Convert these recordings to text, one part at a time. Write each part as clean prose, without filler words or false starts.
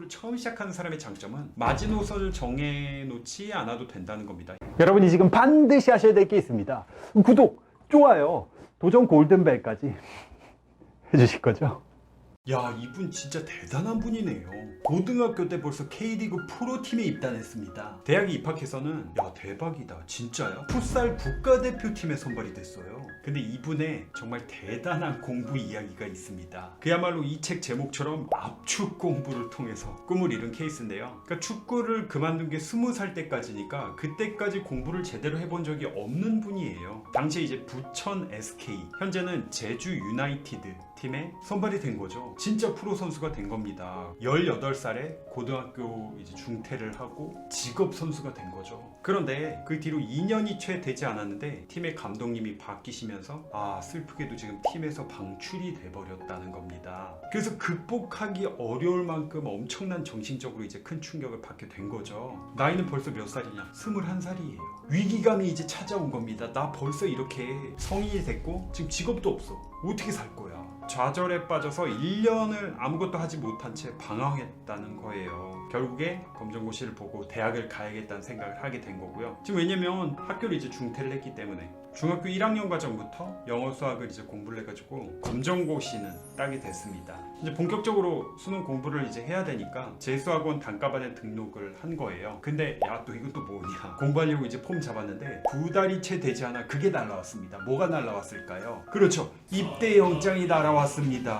처음 시작하는 사람의 장점은 마지노선을 정해놓지 않아도 된다는 겁니다. 여러분이 지금 반드시 하셔야 될 게 있습니다. 구독, 좋아요, 도전 골든벨까지 해주실 거죠? 야, 이분 진짜 대단한 분이네요. 고등학교 때 벌써 K리그 프로팀에 입단했습니다. 대학에 입학해서는 야, 대박이다, 진짜야? 풋살 국가대표팀에 선발이 됐어요. 근데 이분의 정말 대단한 공부 이야기가 있습니다. 그야말로 이 책 제목처럼 압축 공부를 통해서 꿈을 이룬 케이스인데요. 그러니까 축구를 그만둔 게 20살 때까지니까 그때까지 공부를 제대로 해본 적이 없는 분이에요. 당시에 이제 부천 SK, 현재는 제주 유나이티드 팀에 선발이 된 거죠. 진짜 프로 선수가 된 겁니다. 18살에 고등학교 이제 중퇴를 하고 직업 선수가 된 거죠. 그런데 그 뒤로 2년이 채 되지 않았는데 팀의 감독님이 바뀌시면서 슬프게도 지금 팀에서 방출이 돼버렸다는 겁니다. 그래서 극복하기 어려울 만큼 엄청난 정신적으로 이제 큰 충격을 받게 된 거죠. 나이는 벌써 몇 살이냐? 21살이에요. 위기감이 이제 찾아온 겁니다. 나 벌써 이렇게 성인이 됐고 지금 직업도 없어. 어떻게 살 거야? 좌절에 빠져서 1년을 아무것도 하지 못한 채 방황했다는 거예요. 결국에 검정고시를 보고 대학을 가야겠다는 생각을 하게 된 거고요. 지금 왜냐면 학교를 이제 중퇴를 했기 때문에 중학교 1학년 과정부터 영어 수학을 이제 공부를 해가지고 검정고시는 따게 됐습니다. 이제 본격적으로 수능 공부를 이제 해야 되니까 재수학원 단과반에 등록을 한 거예요. 근데 야, 또 이것도 뭐냐, 공부하려고 이제 폼 잡았는데 2달이 채 되지 않아 그게 날라왔습니다. 뭐가 날라왔을까요? 그렇죠, 입대 영장이 날아왔습니다.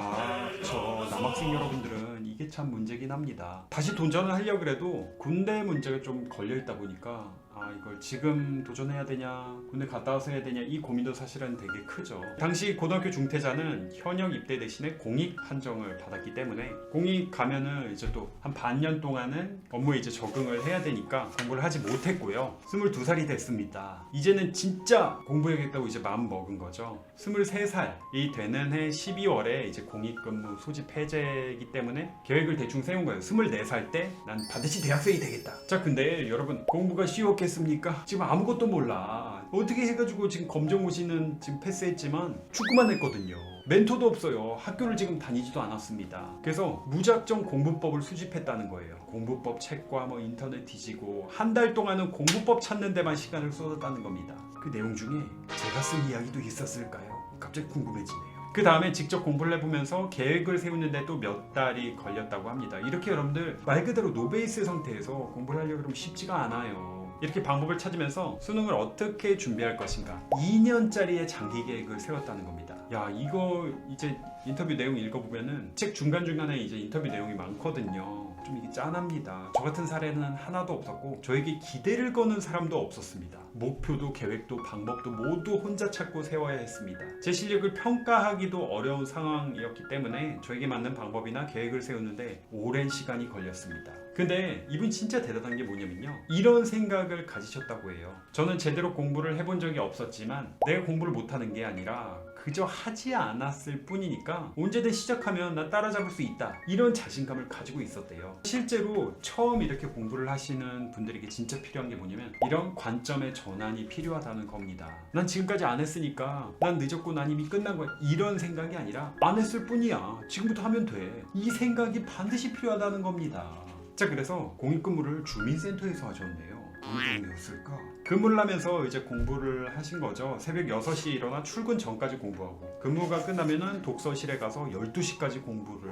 저 남학생 여러분들은 이게 참 문제긴 합니다. 다시 도전을 하려고 해도 군대 문제가 좀 걸려있다 보니까 이걸 지금 도전해야 되냐, 군대 갔다 와서 해야 되냐, 이 고민도 사실은 되게 크죠. 당시 고등학교 중퇴자는 현역 입대 대신에 공익 판정을 받았기 때문에 공익 가면은 이제 또 한 반년 동안은 업무에 이제 적응을 해야 되니까 공부를 하지 못했고요. 22살이 됐습니다. 이제는 진짜 공부해야겠다고 이제 마음 먹은 거죠. 23살이 되는 해 12월에 이제 공익근무 소집 해제이기 때문에 계획을 대충 세운 거예요. 24살 때 난 반드시 대학생이 되겠다. 자, 근데 여러분, 공부가 쉬웠겠습니까? 지금 아무것도 몰라. 어떻게 해가지고 지금 검정고시는 지금 패스했지만 축구만 했거든요. 멘토도 없어요. 학교를 지금 다니지도 않았습니다. 그래서 무작정 공부법을 수집했다는 거예요. 공부법 책과 뭐 인터넷 뒤지고 한 달 동안은 공부법 찾는 데만 시간을 쏟았다는 겁니다. 그 내용 중에 제가 쓴 이야기도 있었을까요? 갑자기 궁금해지네요. 그 다음에 직접 공부를 해보면서 계획을 세우는데 또 몇 달이 걸렸다고 합니다. 이렇게 여러분들 말 그대로 노베이스 상태에서 공부를 하려고 하면 쉽지가 않아요. 이렇게 방법을 찾으면서 수능을 어떻게 준비할 것인가, 2년짜리의 장기 계획을 세웠다는 겁니다. 야, 이거 이제 인터뷰 내용 읽어보면은 책 중간중간에 이제 인터뷰 내용이 많거든요. 좀 이게 짠합니다. 저 같은 사례는 하나도 없었고 저에게 기대를 거는 사람도 없었습니다. 목표도 계획도 방법도 모두 혼자 찾고 세워야 했습니다. 제 실력을 평가하기도 어려운 상황이었기 때문에 저에게 맞는 방법이나 계획을 세우는데 오랜 시간이 걸렸습니다. 근데 이분 진짜 대단한 게 뭐냐면요, 이런 생각을 가지셨다고 해요. 저는 제대로 공부를 해본 적이 없었지만 내가 공부를 못하는 게 아니라 그저 하지 않았을 뿐이니까 언제든 시작하면 나 따라잡을 수 있다, 이런 자신감을 가지고 있었대요. 실제로 처음 이렇게 공부를 하시는 분들에게 진짜 필요한 게 뭐냐면 이런 관점의 전환이 필요하다는 겁니다. 난 지금까지 안 했으니까 난 늦었고 난 이미 끝난 거야, 이런 생각이 아니라 안 했을 뿐이야, 지금부터 하면 돼, 이 생각이 반드시 필요하다는 겁니다. 자, 그래서 공익근무를 주민센터에서 하셨네요. 어느 정도였을까? 근무를 하면서 이제 공부를 하신 거죠. 새벽 6시에 일어나 출근 전까지 공부하고, 근무가 끝나면은 독서실에 가서 12시까지 공부를.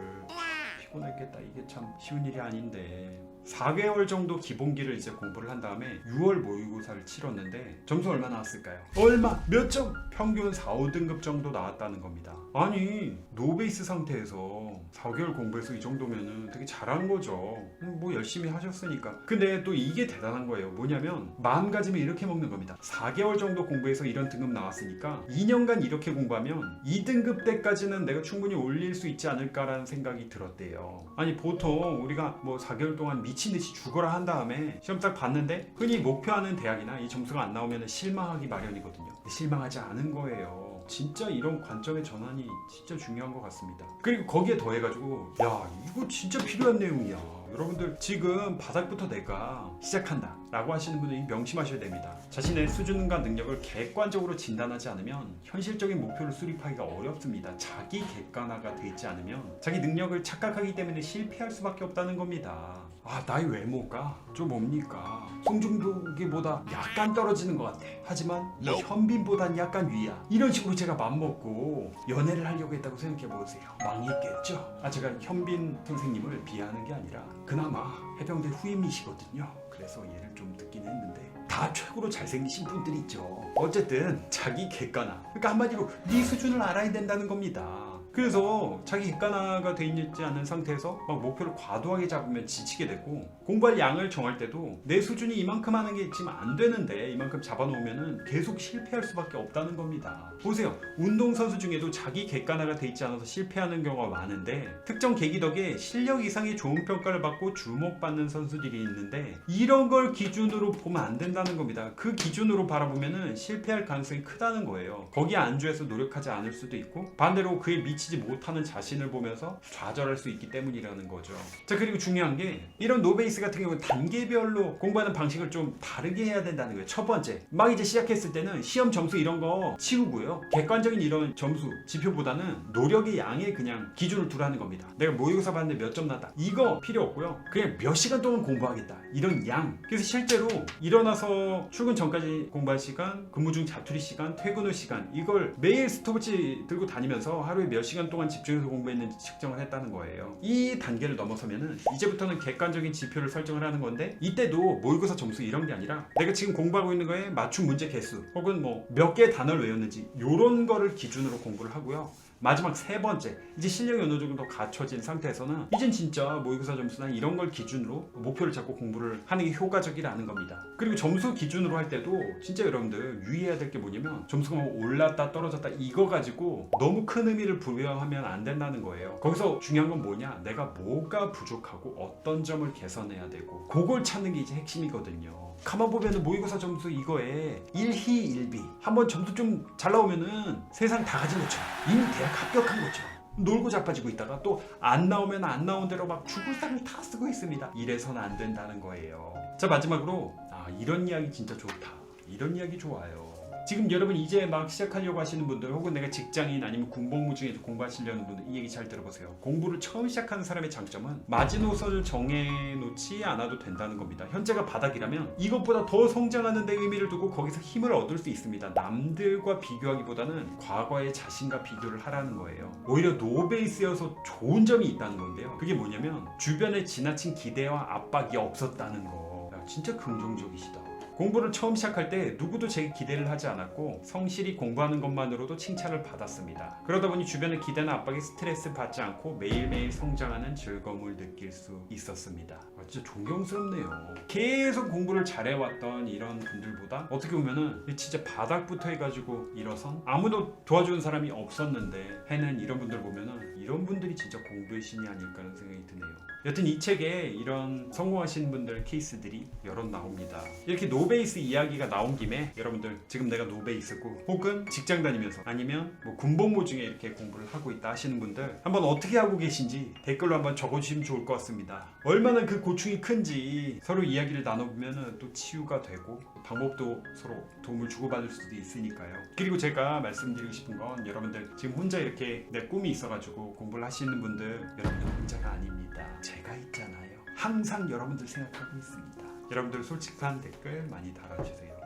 피곤했겠다. 이게 참 쉬운 일이 아닌데. 4개월 정도 기본기를 이제 공부를 한 다음에 6월 모의고사를 치렀는데 점수 얼마 나왔을까요? 얼마? 몇 점? 평균 4, 5등급 정도 나왔다는 겁니다. 아니, 노베이스 상태에서 4개월 공부해서 이 정도면은 되게 잘한 거죠. 뭐 열심히 하셨으니까. 근데 또 이게 대단한 거예요. 뭐냐면 마음가짐을 이렇게 먹는 겁니다. 4개월 정도 공부해서 이런 등급 나왔으니까 2년간 이렇게 공부하면 2등급 때까지는 내가 충분히 올릴 수 있지 않을까라는 생각이 들었대요. 아니, 보통 우리가 뭐 4개월 동안 미친듯이 죽어라 한 다음에 시험 딱 봤는데 흔히 목표하는 대학이나 이 점수가 안 나오면 실망하기 마련이거든요. 실망하지 않은 거예요. 진짜 이런 관점의 전환이 진짜 중요한 것 같습니다. 그리고 거기에 더해가지고 야, 이거 진짜 필요한 내용이야. 여러분들 지금 바닥부터 내가 시작한다 라고 하시는 분들이 명심하셔야 됩니다. 자신의 수준과 능력을 객관적으로 진단하지 않으면 현실적인 목표를 수립하기가 어렵습니다. 자기 객관화가 되지 않으면 자기 능력을 착각하기 때문에 실패할 수밖에 없다는 겁니다. 아, 나의 외모가 좀 뭡니까? 송중기보다 약간 떨어지는 것 같아. 하지만 뭐 현빈보단 약간 위야. 이런 식으로 제가 맘먹고 연애를 하려고 했다고 생각해보세요. 망했겠죠? 아, 제가 현빈 선생님을 비하하는 게 아니라 그나마 해병대 후임이시거든요. 그래서 얘를 좀 듣긴 했는데 다 최고로 잘생기신 분들이 있죠. 어쨌든 자기 객관화, 그러니까 한마디로 네 수준을 알아야 된다는 겁니다. 그래서 자기 객관화가 돼 있지 않은 상태에서 막 목표를 과도하게 잡으면 지치게 되고, 공부할 양을 정할 때도 내 수준이 이만큼 하는 게 지금 안 되는데 이만큼 잡아놓으면 계속 실패할 수밖에 없다는 겁니다. 보세요, 운동선수 중에도 자기 객관화가 돼 있지 않아서 실패하는 경우가 많은데 특정 계기 덕에 실력 이상의 좋은 평가를 받고 주목받는 선수들이 있는데 이런 걸 기준으로 보면 안 된다는 겁니다. 그 기준으로 바라보면 실패할 가능성이 크다는 거예요. 거기에 안주해서 노력하지 않을 수도 있고, 반대로 그에 미치지 못하는 자신을 보면서 좌절할 수 있기 때문이라는 거죠. 자, 그리고 중요한 게 이런 노베이스 같은 경우는 단계별로 공부하는 방식을 좀 다르게 해야 된다는 거예요. 첫 번째, 막 이제 시작했을 때는 시험 점수 이런 거 치우고요, 객관적인 이런 점수 지표보다는 노력의 양에 그냥 기준을 두라는 겁니다. 내가 모의고사 봤는데 몇 점 났다, 이거 필요 없고요, 그냥 몇 시간 동안 공부하겠다, 이런 양. 그래서 실제로 일어나서 출근 전까지 공부할 시간, 근무 중 자투리 시간, 퇴근 후 시간, 이걸 매일 스톱워치 들고 다니면서 하루에 몇 시간 동안 집중해서 공부했는지 측정을 했다는 거예요. 이 단계를 넘어서면은 이제부터는 객관적인 지표를 설정을 하는 건데, 이때도 모의고사 점수 이런 게 아니라 내가 지금 공부하고 있는 거에 맞춤 문제 개수 혹은 뭐 몇 개의 단어를 외웠는지 이런 거를 기준으로 공부를 하고요. 마지막 세 번째, 이제 실력이 어느 정도 갖춰진 상태에서는 이젠 진짜 모의고사 점수나 이런 걸 기준으로 목표를 잡고 공부를 하는 게 효과적이라는 겁니다. 그리고 점수 기준으로 할 때도 진짜 여러분들 유의해야 될 게 뭐냐면, 점수가 뭐 올랐다 떨어졌다 이거 가지고 너무 큰 의미를 부여하면 안 된다는 거예요. 거기서 중요한 건 뭐냐, 내가 뭐가 부족하고 어떤 점을 개선해야 되고 그걸 찾는 게 이제 핵심이거든요. 가만 보면은 모의고사 점수 이거에 1희 1비 한번 점수 좀 잘 나오면은 세상 다 가진 것처럼 이미 대학 합격한 것처럼 놀고 자빠지고 있다가 또 안 나오면 안 나온 대로 막 죽을 살을 다 쓰고 있습니다. 이래서는 안 된다는 거예요. 자, 마지막으로 이런 이야기 진짜 좋다, 이런 이야기 좋아요. 지금 여러분 이제 막 시작하려고 하시는 분들, 혹은 내가 직장인 아니면 군복무 중에도 공부하시려는 분들, 이 얘기 잘 들어보세요. 공부를 처음 시작하는 사람의 장점은 마지노선을 정해놓지 않아도 된다는 겁니다. 현재가 바닥이라면 이것보다 더 성장하는 데 의미를 두고 거기서 힘을 얻을 수 있습니다. 남들과 비교하기보다는 과거의 자신과 비교를 하라는 거예요. 오히려 노베이스여서 좋은 점이 있다는 건데요, 그게 뭐냐면 주변에 지나친 기대와 압박이 없었다는 거. 야, 진짜 긍정적이시다. 공부를 처음 시작할 때 누구도 제게 기대를 하지 않았고 성실히 공부하는 것만으로도 칭찬을 받았습니다. 그러다 보니 주변의 기대나 압박에 스트레스 받지 않고 매일매일 성장하는 즐거움을 느낄 수 있었습니다. 진짜 존경스럽네요. 계속 공부를 잘해왔던 이런 분들보다 어떻게 보면은 진짜 바닥부터 해가지고 일어선, 아무도 도와주는 사람이 없었는데 해낸 이런 분들 보면은 이런 분들이 진짜 공부의 신이 아닐까라는 생각이 드네요. 여튼 이 책에 이런 성공하신 분들 케이스들이 여러 나옵니다. 이렇게 노베이스 이야기가 나온 김에 여러분들 지금 내가 노베이스고 혹은 직장 다니면서 아니면 뭐 군복무 중에 이렇게 공부를 하고 있다 하시는 분들, 한번 어떻게 하고 계신지 댓글로 한번 적어주시면 좋을 것 같습니다. 얼마나 그 고충이 큰지 서로 이야기를 나눠보면 또 치유가 되고 방법도 서로 도움을 주고받을 수도 있으니까요. 그리고 제가 말씀드리고 싶은 건, 여러분들 지금 혼자 이렇게 내 꿈이 있어가지고 공부를 하시는 분들, 여러분들 혼자가 아닙니다. 제가 있잖아요. 항상 여러분들 생각하고 있습니다. 여러분들 솔직한 댓글 많이 달아주세요.